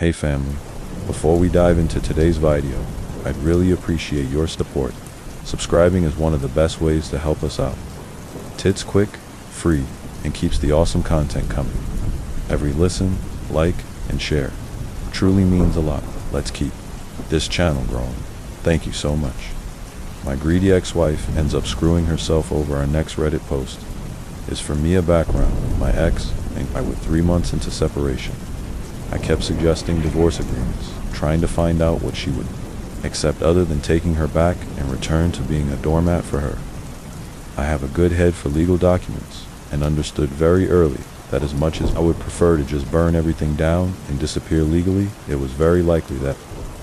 Hey family, before we dive into today's video, I'd really appreciate your support. Subscribing is one of the best ways to help us out. It's quick, free, and keeps the awesome content coming. Every listen, like, and share truly means a lot. Let's keep this channel growing. Thank you so much. My greedy ex-wife ends up screwing herself over our next Reddit post. Is for me a background. My ex and I were 3 months into separation. I kept suggesting divorce agreements, trying to find out what she would accept other than taking her back and return to being a doormat for her. I have a good head for legal documents and understood very early that as much as I would prefer to just burn everything down and disappear legally, it was very likely that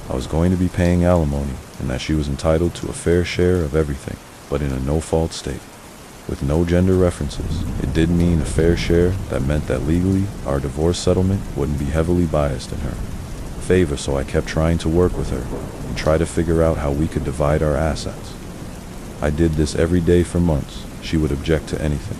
I was going to be paying alimony and that she was entitled to a fair share of everything, but in a no-fault state. With no gender references, it did mean a fair share that meant that legally, our divorce settlement wouldn't be heavily biased in her favor, so I kept trying to work with her and try to figure out how we could divide our assets. I did this every day for months. She would object to anything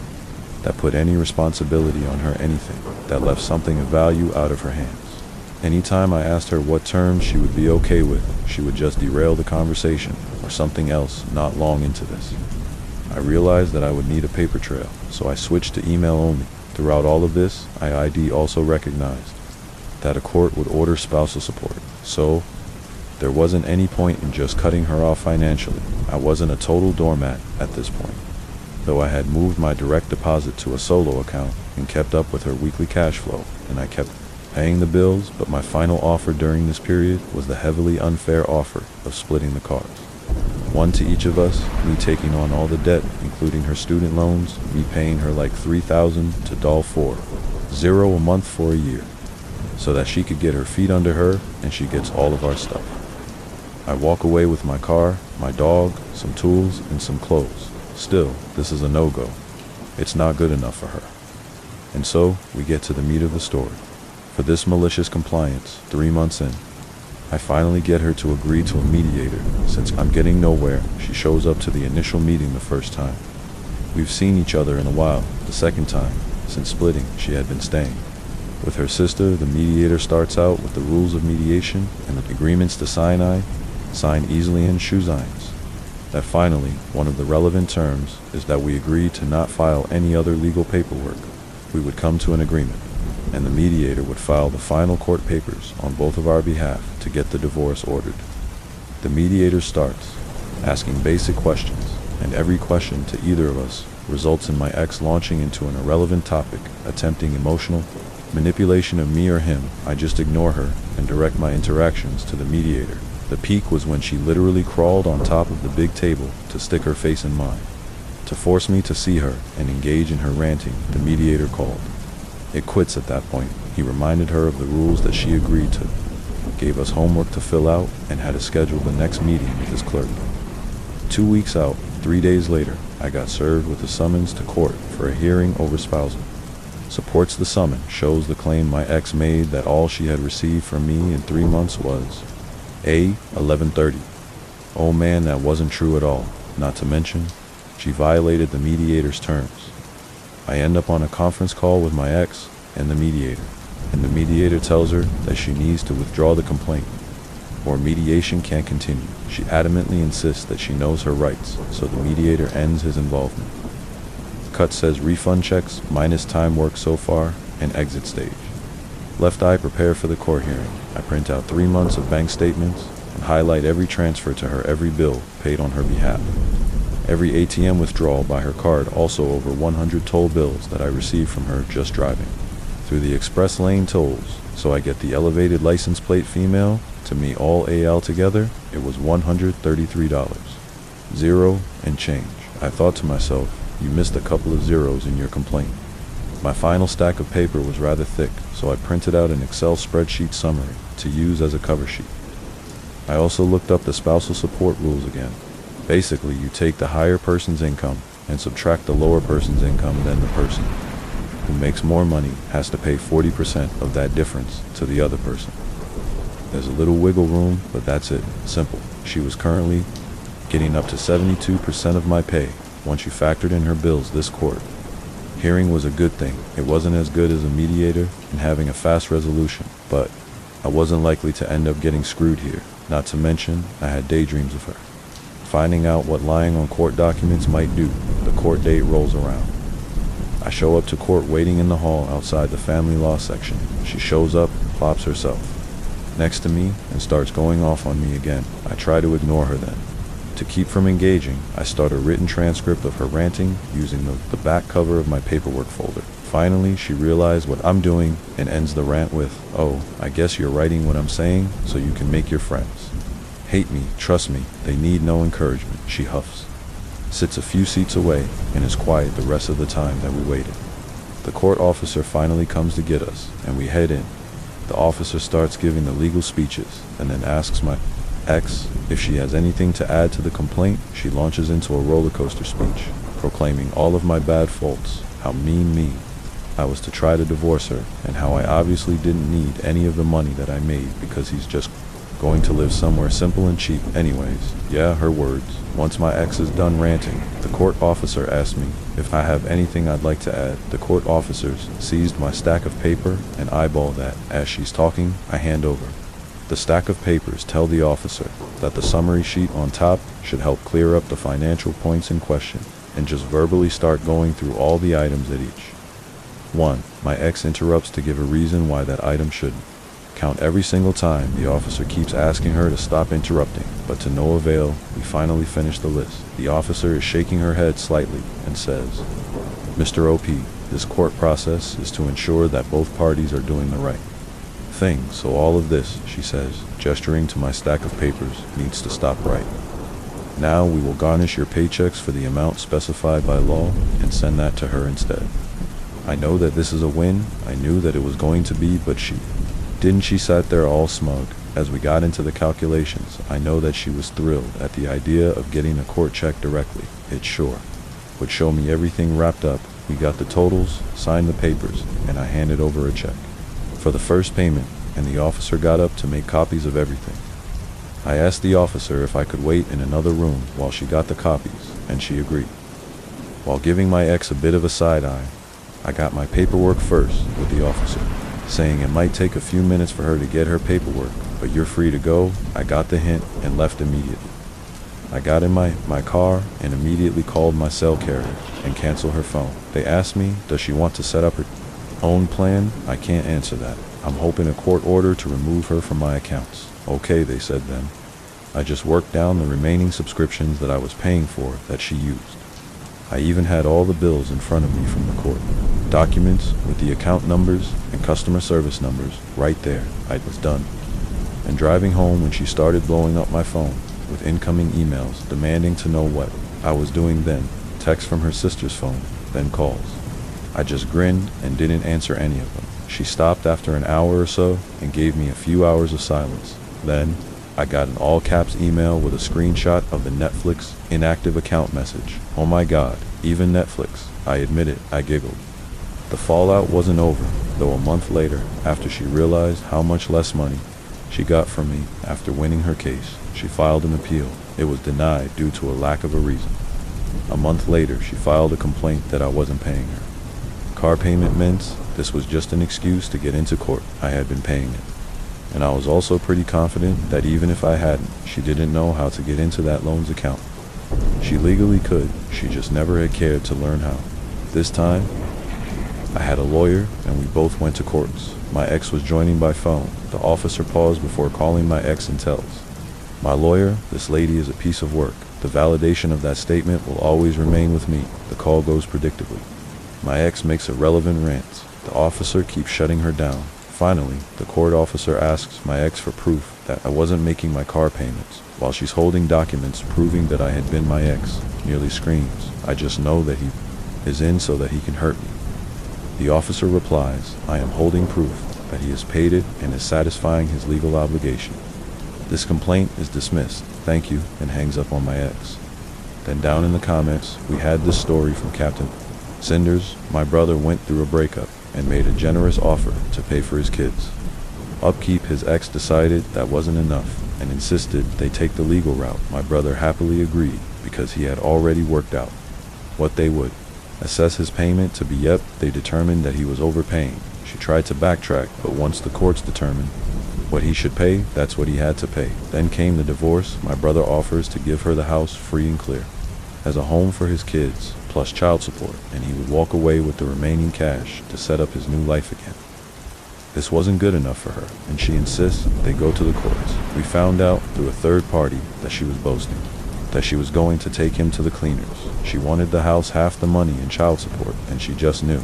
that put any responsibility on her, anything that left something of value out of her hands. Anytime I asked her what terms she would be okay with, she would just derail the conversation or something else. Not long into this, I realized that I would need a paper trail, so I switched to email only. Throughout all of this, IID also recognized that a court would order spousal support, so there wasn't any point in just cutting her off financially. I wasn't a total doormat at this point, though I had moved my direct deposit to a solo account and kept up with her weekly cash flow, and I kept paying the bills, but my final offer during this period was the heavily unfair offer of splitting the cars. One to each of us, me taking on all the debt, including her student loans, me paying her like $3,000 to doll $4,000 a month for a year, so that she could get her feet under her and she gets all of our stuff. I walk away with my car, my dog, some tools, and some clothes. Still, this is a no-go. It's not good enough for her. And so, we get to the meat of the story. For this malicious compliance, 3 months in, I finally get her to agree to a mediator. Since I'm getting nowhere, she shows up to the initial meeting the first time. We've seen each other in a while. The second time, since splitting, she had been staying with her sister. The mediator starts out with the rules of mediation and the agreements to sign easily and shoe signs. That finally, one of the relevant terms is that we agree to not file any other legal paperwork. We would come to an agreement, and the mediator would file the final court papers on both of our behalf to get the divorce ordered. The mediator starts asking basic questions, and every question to either of us results in my ex launching into an irrelevant topic, attempting emotional manipulation of me or him. I just ignore her and direct my interactions to the mediator. The peak was when she literally crawled on top of the big table to stick her face in mine. To force me to see her and engage in her ranting, the mediator called it quits at that point. He reminded her of the rules that she agreed to, gave us homework to fill out, and had to schedule the next meeting with his clerk. 2 weeks out, 3 days later, I got served with a summons to court for a hearing over spousal. Supports the summons, shows the claim my ex made that all she had received from me in 3 months was A. 1130. Oh man, that wasn't true at all. Not to mention, she violated the mediator's terms. I end up on a conference call with my ex and the mediator tells her that she needs to withdraw the complaint, or mediation can't continue. She adamantly insists that she knows her rights, so the mediator ends his involvement. Cut says refund checks minus time worked so far and exit stage. Left eye prepare for the court hearing. I print out 3 months of bank statements and highlight every transfer to her, every bill paid on her behalf, every ATM withdrawal by her card, also over 100 toll bills that I received from her just driving through the express lane tolls. So I get the elevated license plate female. To me, all AL together, it was $133. Zero and change. I thought to myself, you missed a couple of zeros in your complaint. My final stack of paper was rather thick, so I printed out an Excel spreadsheet summary to use as a cover sheet. I also looked up the spousal support rules again. Basically, you take the higher person's income and subtract the lower person's income, then the person who makes more money has to pay 40% of that difference to the other person. There's a little wiggle room, but that's it. Simple. She was currently getting up to 72% of my pay once you factored in her bills. This court hearing was a good thing. It wasn't as good as a mediator and having a fast resolution, but I wasn't likely to end up getting screwed here, not to mention I had daydreams of her. Finding out what lying on court documents might do, the court date rolls around. I show up to court waiting in the hall outside the family law section. She shows up, plops herself next to me, and starts going off on me again. I try to ignore her then. To keep from engaging, I start a written transcript of her ranting using the back cover of my paperwork folder. Finally, she realized what I'm doing and ends the rant with, "Oh, I guess you're writing what I'm saying so you can make your friends hate me. Trust me, they need no encouragement," she huffs. Sits a few seats away and is quiet the rest of the time that we waited. The court officer finally comes to get us, and we head in. The officer starts giving the legal speeches and then asks my ex if she has anything to add to the complaint. She launches into a rollercoaster speech, proclaiming all of my bad faults, how mean me I was to try to divorce her, and how I obviously didn't need any of the money that I made because he's just going to live somewhere simple and cheap anyways. Yeah, her words. Once my ex is done ranting, the court officer asks me if I have anything I'd like to add. The court officers seized my stack of paper and eyeball that. As she's talking, I hand over. The stack of papers tell the officer that the summary sheet on top should help clear up the financial points in question, and just verbally start going through all the items at each. 1. My ex interrupts to give a reason why that item shouldn't. Count every single time the officer keeps asking her to stop interrupting, but to no avail. We finally finish the list. The officer is shaking her head slightly and says, "Mr. OP, this court process is to ensure that both parties are doing the right thing, so all of this," she says, gesturing to my stack of papers, "needs to stop right now. We will garnish your paychecks for the amount specified by law and send that to her instead." I know that this is a win. I knew that it was going to be, but she sat there all smug. As we got into the calculations, I know that she was thrilled at the idea of getting a court check directly. It sure would show me everything wrapped up. We got the totals, signed the papers, and I handed over a check for the first payment, and the officer got up to make copies of everything. I asked the officer if I could wait in another room while she got the copies, and she agreed. While giving my ex a bit of a side eye, I got my paperwork first with the officer, saying it might take a few minutes for her to get her paperwork, but you're free to go. I got the hint and left immediately. I got in my car and immediately called my cell carrier and canceled her phone. They asked me, does she want to set up her own plan? I can't answer that. I'm hoping a court order to remove her from my accounts. Okay, they said then. I just worked down the remaining subscriptions that I was paying for that she used. I even had all the bills in front of me from the court. Documents with the account numbers and customer service numbers right there. I was done. And driving home when she started blowing up my phone with incoming emails demanding to know what I was doing then, texts from her sister's phone, then calls. I just grinned and didn't answer any of them. She stopped after an hour or so and gave me a few hours of silence. Then I got an all-caps email with a screenshot of the Netflix inactive account message. Oh my God, even Netflix. I admit it, I giggled. The fallout wasn't over, though a month later, after she realized how much less money she got from me after winning her case, she filed an appeal. It was denied due to a lack of a reason. A month later, she filed a complaint that I wasn't paying her. Car payment meant this was just an excuse to get into court. I had been paying it. And I was also pretty confident that even if I hadn't, she didn't know how to get into that loan's account. She legally could, she just never had cared to learn how. This time, I had a lawyer and we both went to courts. My ex was joining by phone. The officer paused before calling my ex and tells my lawyer, this lady is a piece of work. The validation of that statement will always remain with me. The call goes predictably. My ex makes a relevant rant. The officer keeps shutting her down. Finally, the court officer asks my ex for proof that I wasn't making my car payments. While she's holding documents proving that I had been my ex, nearly screams, I just know that he is in so that he can hurt me. The officer replies, I am holding proof that he has paid it and is satisfying his legal obligation. This complaint is dismissed. Thank you, and hangs up on my ex. Then down in the comments, we had this story from Captain Cinders. My brother went through a breakup and made a generous offer to pay for his kids' upkeep. His ex decided that wasn't enough and insisted they take the legal route. My brother happily agreed because he had already worked out what they would assess his payment to be. Yep, they determined that he was overpaying. She tried to backtrack, but once the courts determined What he should pay, that's what he had to pay. Then came the divorce. My brother offers to give her the house free and clear, as a home for his kids, plus child support, and he would walk away with the remaining cash to set up his new life again. This wasn't good enough for her, and she insists they go to the courts. We found out through a third party that she was boasting, that she was going to take him to the cleaners. She wanted the house half the money in child support, and she just knew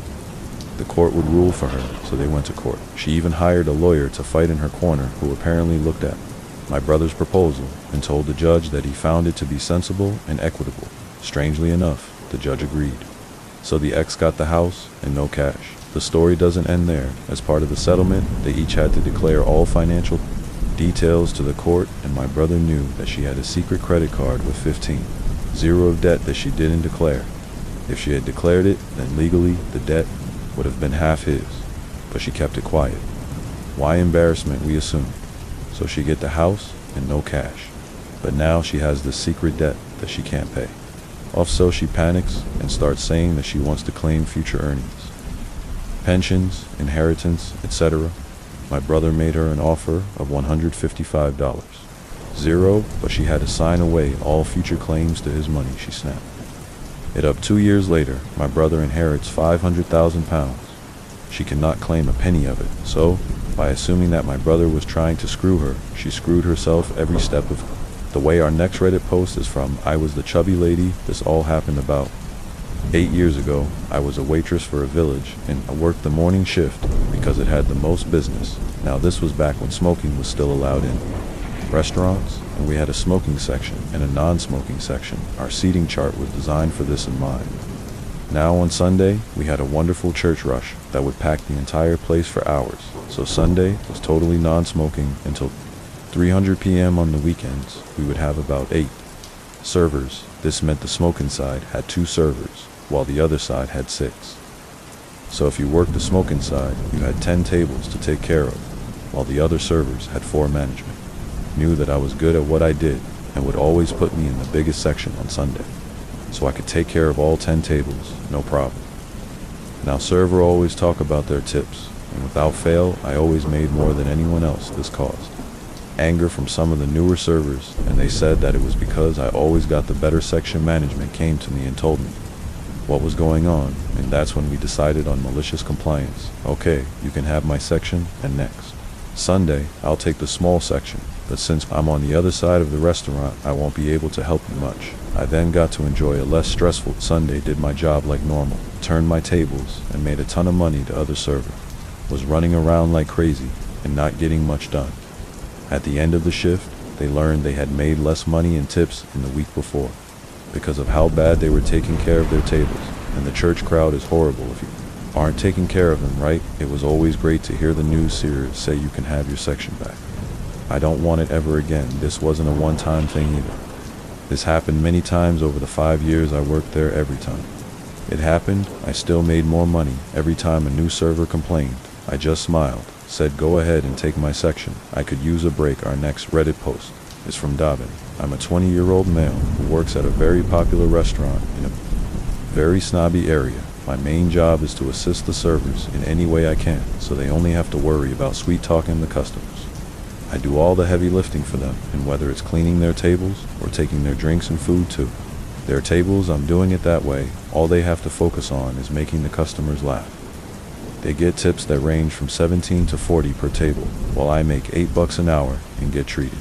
the court would rule for her, so they went to court. She even hired a lawyer to fight in her corner, who apparently looked at my brother's proposal and told the judge that he found it to be sensible and equitable. Strangely enough, the judge agreed. So the ex got the house and no cash. The story doesn't end there. As part of the settlement, they each had to declare all financial details to the court, and my brother knew that she had a secret credit card with 15,000 of debt that she didn't declare. If she had declared it, then legally the debt would have been half his, but she kept it quiet. Why embarrassment, we assume. So she get the house and no cash. But now she has this secret debt that she can't pay. Also, she panics and starts saying that she wants to claim future earnings, pensions, inheritance, etc. My brother made her an offer of $155. But she had to sign away all future claims to his money, she snapped. It up 2 years later, my brother inherits £500,000. She cannot claim a penny of it, so, by assuming that my brother was trying to screw her, she screwed herself every step of the way. Our next Reddit post is from I Was the Chubby Lady. This all happened about 8 years ago. I was a waitress for a village, and I worked the morning shift because it had the most business. Now this was back when smoking was still allowed in restaurants, and we had a smoking section and a non-smoking section. Our seating chart was designed for this in mind. Now on Sunday, we had a wonderful church rush that would pack the entire place for hours. So Sunday was totally non-smoking until 3:00 p.m. on the weekends. We would have about 8 servers. This meant the smoking side had 2 servers, while the other side had 6. So if you worked the smoking side, you had 10 tables to take care of, while the other servers had 4 management. Knew that I was good at what I did and would always put me in the biggest section on Sunday, so I could take care of all 10 tables, no problem. Now server always talk about their tips, and without fail, I always made more than anyone else. This caused anger from some of the newer servers, and they said that it was because I always got the better section. Management came to me and told me what was going on, and that's when we decided on malicious compliance. Okay, you can have my section, and next Sunday, I'll take the small section, but since I'm on the other side of the restaurant, I won't be able to help you much. I then got to enjoy a less stressful Sunday, did my job like normal, turned my tables, and made a ton of money. The other server was running around like crazy and not getting much done. At the end of the shift, they learned they had made less money in tips in the week before because of how bad they were taking care of their tables, and the church crowd is horrible if you aren't taking care of them right. It was always great to hear the news seers say you can have your section back. I don't want it ever again. This wasn't a one-time thing either. This happened many times over the 5 years I worked there. Every time it happened, I still made more money. Every time a new server complained, I just smiled, said go ahead and take my section. I could use a break. Our next Reddit post is from Dobbin. I'm a 20-year-old male who works at a very popular restaurant in a very snobby area. My main job is to assist the servers in any way I can, so they only have to worry about sweet-talking the customers. I do all the heavy lifting for them, and whether it's cleaning their tables or taking their drinks and food too. Their tables, I'm doing it that way. All they have to focus on is making the customers laugh. They get tips that range from $17 to $40 per table, while I make $8 an hour and get treated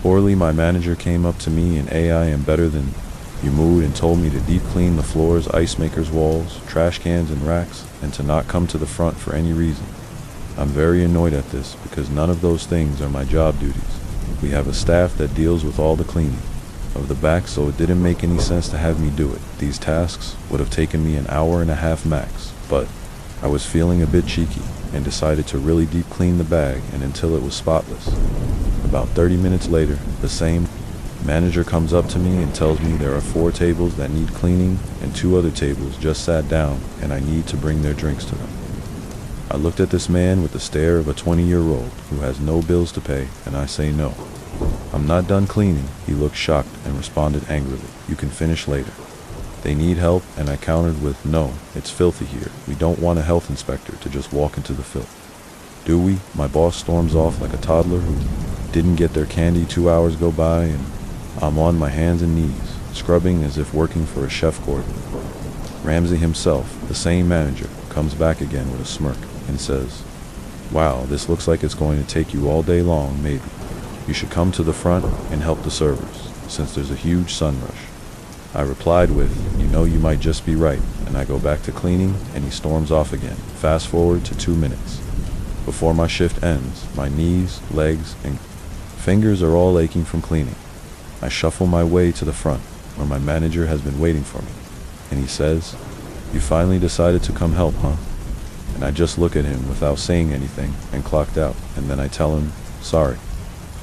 poorly. My manager came up to me in I am better than you mood and told me to deep clean the floors, ice makers, walls, trash cans and racks, and to not come to the front for any reason. I'm very annoyed at this because none of those things are my job duties. We have a staff that deals with all the cleaning of the back, so it didn't make any sense to have me do it. These tasks would have taken me an hour and a half max, but I was feeling a bit cheeky and decided to really deep clean the bag and until it was spotless. About 30 minutes later, the same manager comes up to me and tells me there are 4 tables that need cleaning and 2 other tables just sat down and I need to bring their drinks to them. I looked at this man with the stare of a 20-year-old who has no bills to pay, and I say no. I'm not done cleaning. He looked shocked and responded angrily, you can finish later. They need help, and I countered with, no, it's filthy here. We don't want a health inspector to just walk into the filth. Do we? My boss storms off like a toddler who didn't get their candy 2 hours go by, and I'm on my hands and knees, scrubbing as if working for a chef Gordon. Ramsey himself, the same manager, comes back again with a smirk and says, "Wow, this looks like it's going to take you all day long, maybe. You should come to the front and help the servers, since there's a huge sun rush." I replied with, "You might just be right," and I go back to cleaning, and he storms off again. Fast forward to 2 minutes. Before my shift ends, my knees, legs, and fingers are all aching from cleaning. I shuffle my way to the front, where my manager has been waiting for me, and he says, "You finally decided to come help, huh?" And I just look at him without saying anything and clocked out, and then I tell him, "Sorry,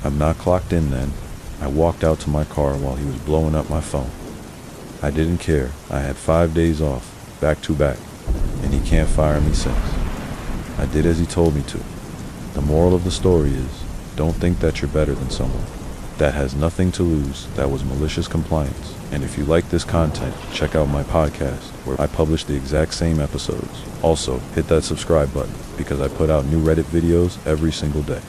I'm not clocked in then." I walked out to my car while he was blowing up my phone. I didn't care. I had 5 days off, back to back, and he can't fire me since. I did as he told me to. The moral of the story is, don't think that you're better than someone. That has nothing to lose. That was malicious compliance. And if you like this content, check out my podcast, where I publish the exact same episodes. Also, hit that subscribe button, because I put out new Reddit videos every single day.